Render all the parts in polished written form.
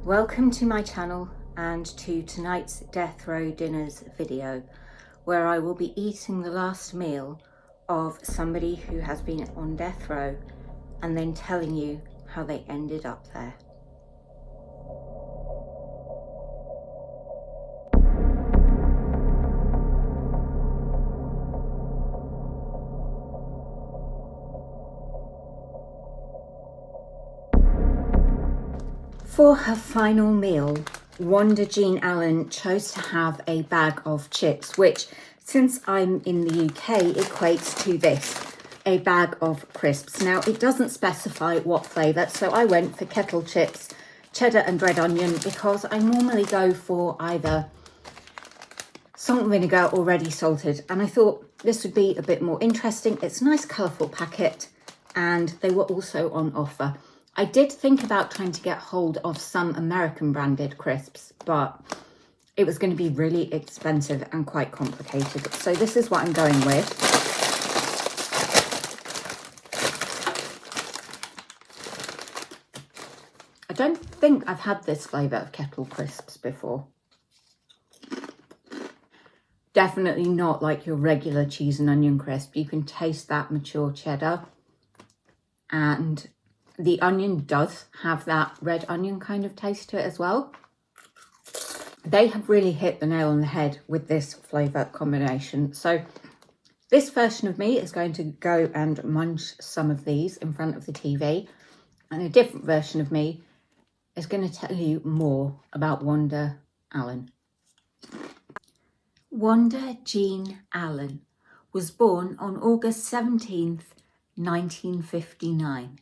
Welcome to my channel and to tonight's death row dinners video, where I will be eating the last meal of somebody who has been on death row and then telling you how they ended up there. For her final meal, Wanda Jean Allen chose to have a bag of chips, which, since I'm in the UK, equates to this, a bag of crisps. Now, it doesn't specify what flavour, so I went for kettle chips, cheddar and red onion, because I normally go for either salt and vinegar or ready salted, and I thought this would be a bit more interesting. It's a nice colourful packet, and they were also on offer. I did think about trying to get hold of some American branded crisps, but it was going to be really expensive and quite complicated. So this is what I'm going with. I don't think I've had this flavour of kettle crisps before. Definitely not like your regular cheese and onion crisp. You can taste that mature cheddar, and the onion does have that red onion kind of taste to it as well. They have really hit the nail on the head with this flavour combination. So this version of me is going to go and munch some of these in front of the TV, and a different version of me is going to tell you more about Wanda Allen. Wanda Jean Allen was born on August 17th, 1959.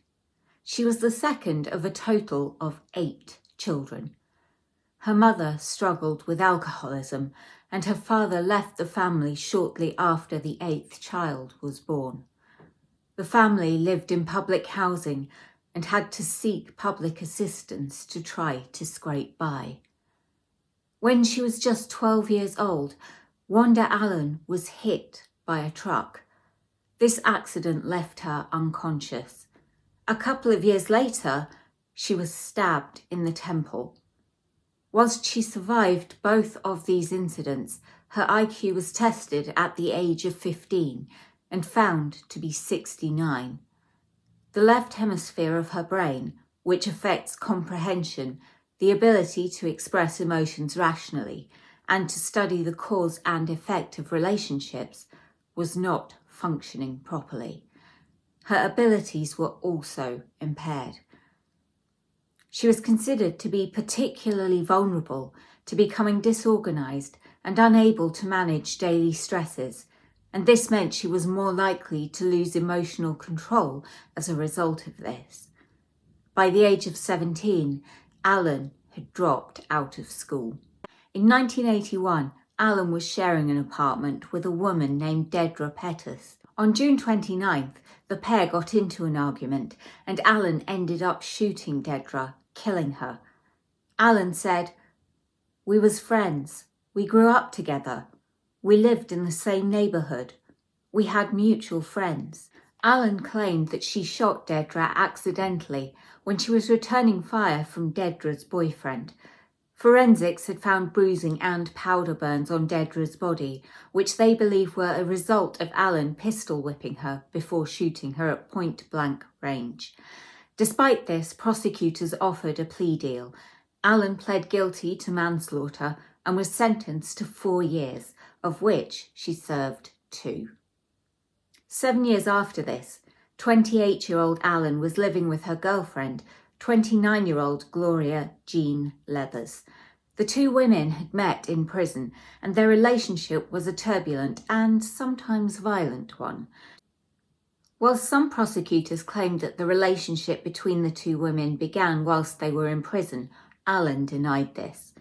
She was the second of a total of 8 children. Her mother struggled with alcoholism, and her father left the family shortly after the 8th child was born. The family lived in public housing and had to seek public assistance to try to scrape by. When she was just 12 years old, Wanda Allen was hit by a truck. This accident left her unconscious. A couple of years later, she was stabbed in the temple. Whilst she survived both of these incidents, her IQ was tested at the age of 15 and found to be 69. The left hemisphere of her brain, which affects comprehension, the ability to express emotions rationally, and to study the cause and effect of relationships, was not functioning properly. Her abilities were also impaired. She was considered to be particularly vulnerable to becoming disorganised and unable to manage daily stresses, and this meant she was more likely to lose emotional control as a result of this. By the age of 17, Allen had dropped out of school. In 1981, Allen was sharing an apartment with a woman named Dedra Pettus. On June 29th, the pair got into an argument, and Allen ended up shooting Dedra, killing her. Allen said, "We was friends. We grew up together. We lived in the same neighbourhood. We had mutual friends." Allen claimed that she shot Dedra accidentally when she was returning fire from Dedra's boyfriend. Forensics had found bruising and powder burns on Dedra's body, which they believe were a result of Allen pistol whipping her before shooting her at point-blank range. Despite this, prosecutors offered a plea deal. Allen pled guilty to manslaughter and was sentenced to 4 years, of which she served 2. 7 years after this, 28-year-old Allen was living with her girlfriend, 29-year-old Gloria Jean Leathers. The two women had met in prison, and their relationship was a turbulent and sometimes violent one. While some prosecutors claimed that the relationship between the two women began whilst they were in prison, Allen denied this.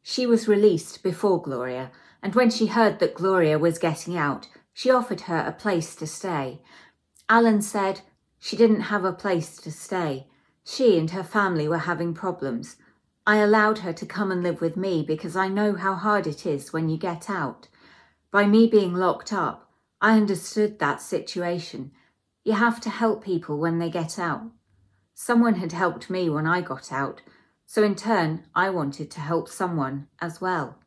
She was released before Gloria, and when she heard that Gloria was getting out, she offered her a place to stay. Allen said she didn't have a place to stay. She and her family were having problems. I allowed her to come and live with me because I know how hard it is when you get out. By me being locked up, I understood that situation. You have to help people when they get out. Someone had helped me when I got out. So in turn, I wanted to help someone as well.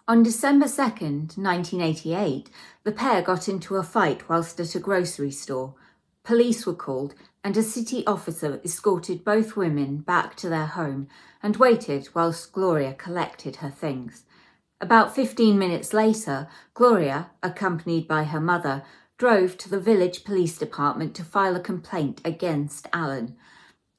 On December 2nd, 1988, the pair got into a fight whilst at a grocery store. Police were called and a city officer escorted both women back to their home and waited whilst Gloria collected her things. About 15 minutes later, Gloria, accompanied by her mother, drove to the village police department to file a complaint against Allen.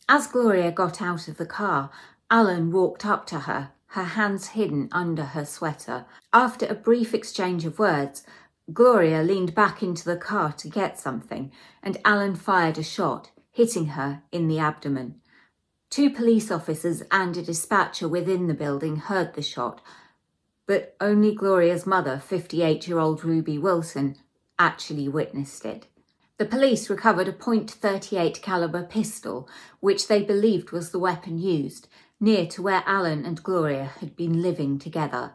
As Gloria got out of the car, Allen walked up to her, her hands hidden under her sweater. After a brief exchange of words, Gloria leaned back into the car to get something, and Allen fired a shot, hitting her in the abdomen. 2 police officers and a dispatcher within the building heard the shot, but only Gloria's mother, 58-year-old Ruby Wilson, actually witnessed it. The police recovered a .38 caliber pistol, which they believed was the weapon used, near to where Allen and Gloria had been living together.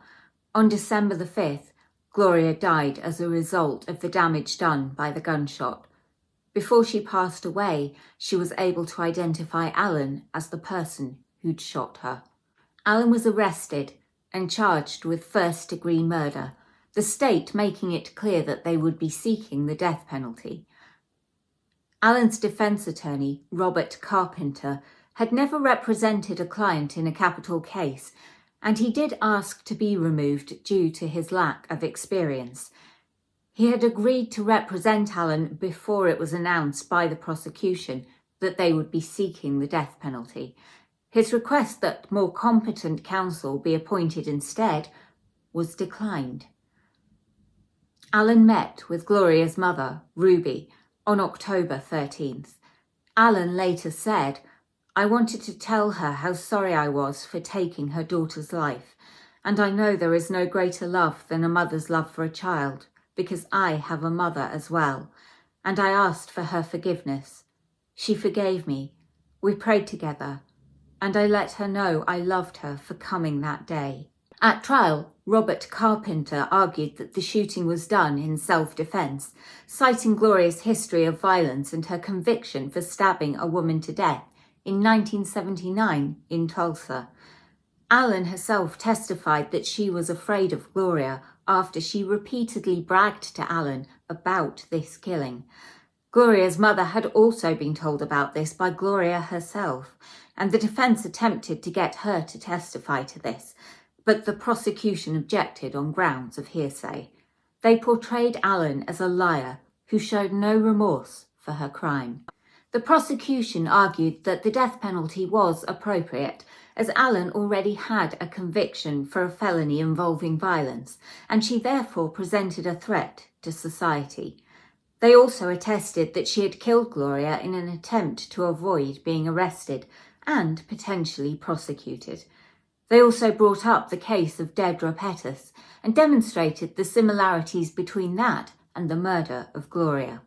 On December the 5th, Gloria died as a result of the damage done by the gunshot. Before she passed away, she was able to identify Allen as the person who'd shot her. Allen was arrested and charged with first-degree murder, the state making it clear that they would be seeking the death penalty. Allen's defense attorney, Robert Carpenter, had never represented a client in a capital case, and he did ask to be removed due to his lack of experience. He had agreed to represent Allen before it was announced by the prosecution that they would be seeking the death penalty. His request that more competent counsel be appointed instead was declined. Allen met with Gloria's mother, Ruby, on October 13th. Allen later said, "I wanted to tell her how sorry I was for taking her daughter's life, and I know there is no greater love than a mother's love for a child, because I have a mother as well, and I asked for her forgiveness. She forgave me. We prayed together, and I let her know I loved her for coming that day." At trial, Robert Carpenter argued that the shooting was done in self-defense, citing Gloria's history of violence and her conviction for stabbing a woman to death in 1979 in Tulsa. Allen herself testified that she was afraid of Gloria after she repeatedly bragged to Allen about this killing. Gloria's mother had also been told about this by Gloria herself, and the defense attempted to get her to testify to this, but the prosecution objected on grounds of hearsay. They portrayed Allen as a liar who showed no remorse for her crime. The prosecution argued that the death penalty was appropriate, as Allen already had a conviction for a felony involving violence, and she therefore presented a threat to society. They also attested that she had killed Gloria in an attempt to avoid being arrested and potentially prosecuted. They also brought up the case of Dedra Pettus and demonstrated the similarities between that and the murder of Gloria.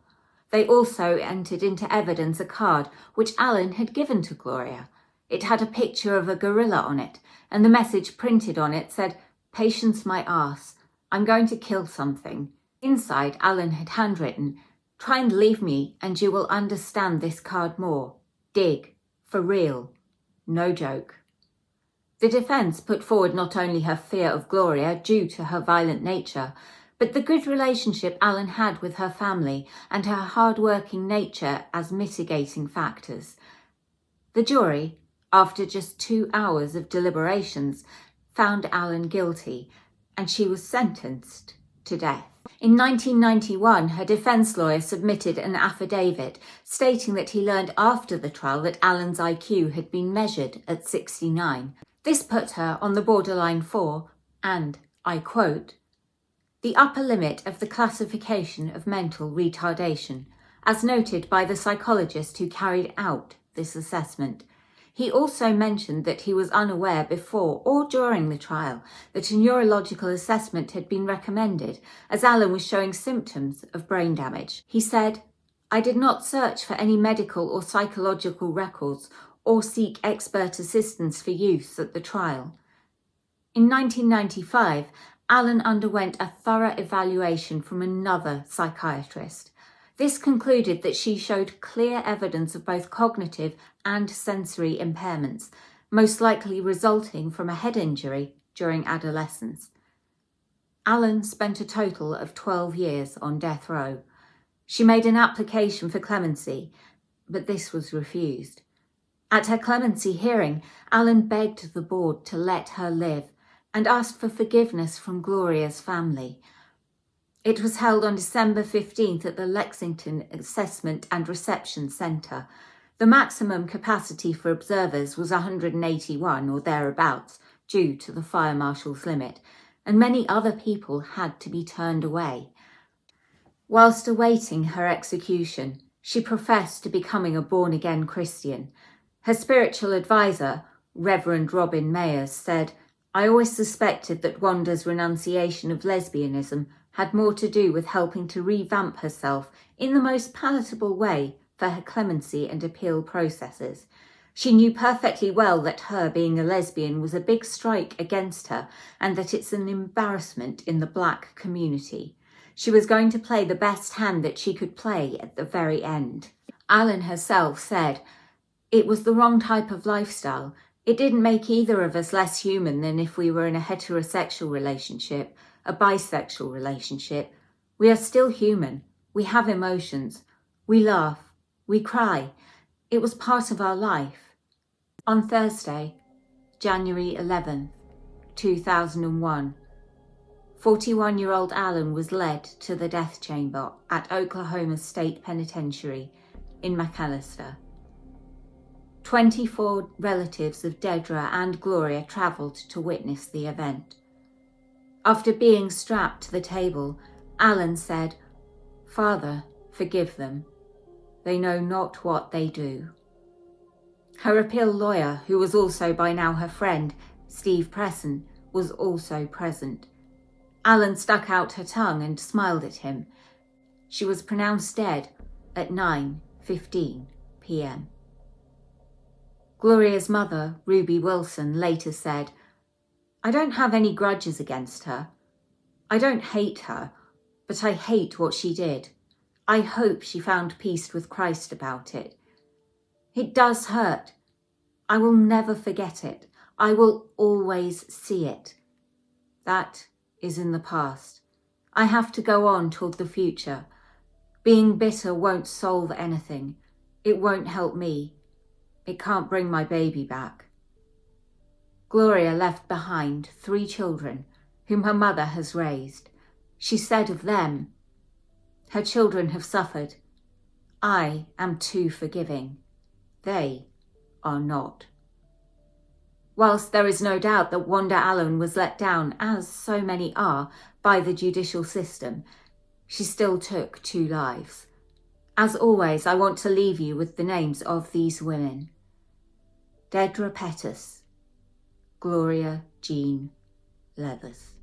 They also entered into evidence a card which Allen had given to Gloria. It had a picture of a gorilla on it, and the message printed on it said, "Patience my arse, I'm going to kill something." Inside, Allen had handwritten, "Try and leave me and you will understand this card more. Dig. For real. No joke." The defence put forward not only her fear of Gloria due to her violent nature, but the good relationship Allen had with her family and her hard-working nature as mitigating factors. The jury, after just 2 hours of deliberations, found Allen guilty, and she was sentenced to death. In 1991, her defence lawyer submitted an affidavit stating that he learned after the trial that Allen's IQ had been measured at 69. This put her on the borderline for, and I quote, "the upper limit of the classification of mental retardation, as noted by the psychologist who carried out this assessment." He also mentioned that he was unaware before or during the trial that a neurological assessment had been recommended, as Allen was showing symptoms of brain damage. He said, "I did not search for any medical or psychological records or seek expert assistance for use at the trial." In 1995, Allen underwent a thorough evaluation from another psychiatrist. This concluded that she showed clear evidence of both cognitive and sensory impairments, most likely resulting from a head injury during adolescence. Allen spent a total of 12 years on death row. She made an application for clemency, but this was refused. At her clemency hearing, Allen begged the board to let her live and asked for forgiveness from Gloria's family. It was held on December 15th at the Lexington Assessment and Reception Centre. The maximum capacity for observers was 181 or thereabouts, due to the fire marshal's limit, and many other people had to be turned away. Whilst awaiting her execution, she professed to becoming a born-again Christian. Her spiritual advisor, Reverend Robin Mayers, said, "I always suspected that Wanda's renunciation of lesbianism had more to do with helping to revamp herself in the most palatable way for her clemency and appeal processes. She knew perfectly well that her being a lesbian was a big strike against her and that it's an embarrassment in the black community. She was going to play the best hand that she could play at the very end." Allen herself said, "It was the wrong type of lifestyle. It didn't make either of us less human than if we were in a heterosexual relationship, a bisexual relationship. We are still human. We have emotions. We laugh. We cry. It was part of our life." On Thursday, January 11th, 2001, 41-year-old Allen was led to the death chamber at Oklahoma State Penitentiary in McAlester. 24 relatives of Dedra and Gloria travelled to witness the event. After being strapped to the table, Allen said, "Father, forgive them. They know not what they do." Her appeal lawyer, who was also by now her friend, Steve Presson, was also present. Allen stuck out her tongue and smiled at him. She was pronounced dead at 9:15 p.m. Gloria's mother, Ruby Wilson, later said, "I don't have any grudges against her. I don't hate her, but I hate what she did. I hope she found peace with Christ about it. It does hurt. I will never forget it. I will always see it. That is in the past. I have to go on toward the future. Being bitter won't solve anything. It won't help me. It can't bring my baby back." Gloria left behind 3 children whom her mother has raised. She said of them, "Her children have suffered. I am too forgiving. They are not." Whilst there is no doubt that Wanda Allen was let down, as so many are, by the judicial system, she still took 2 lives. As always, I want to leave you with the names of these women: Dedra Pettus, Gloria Jean Allen.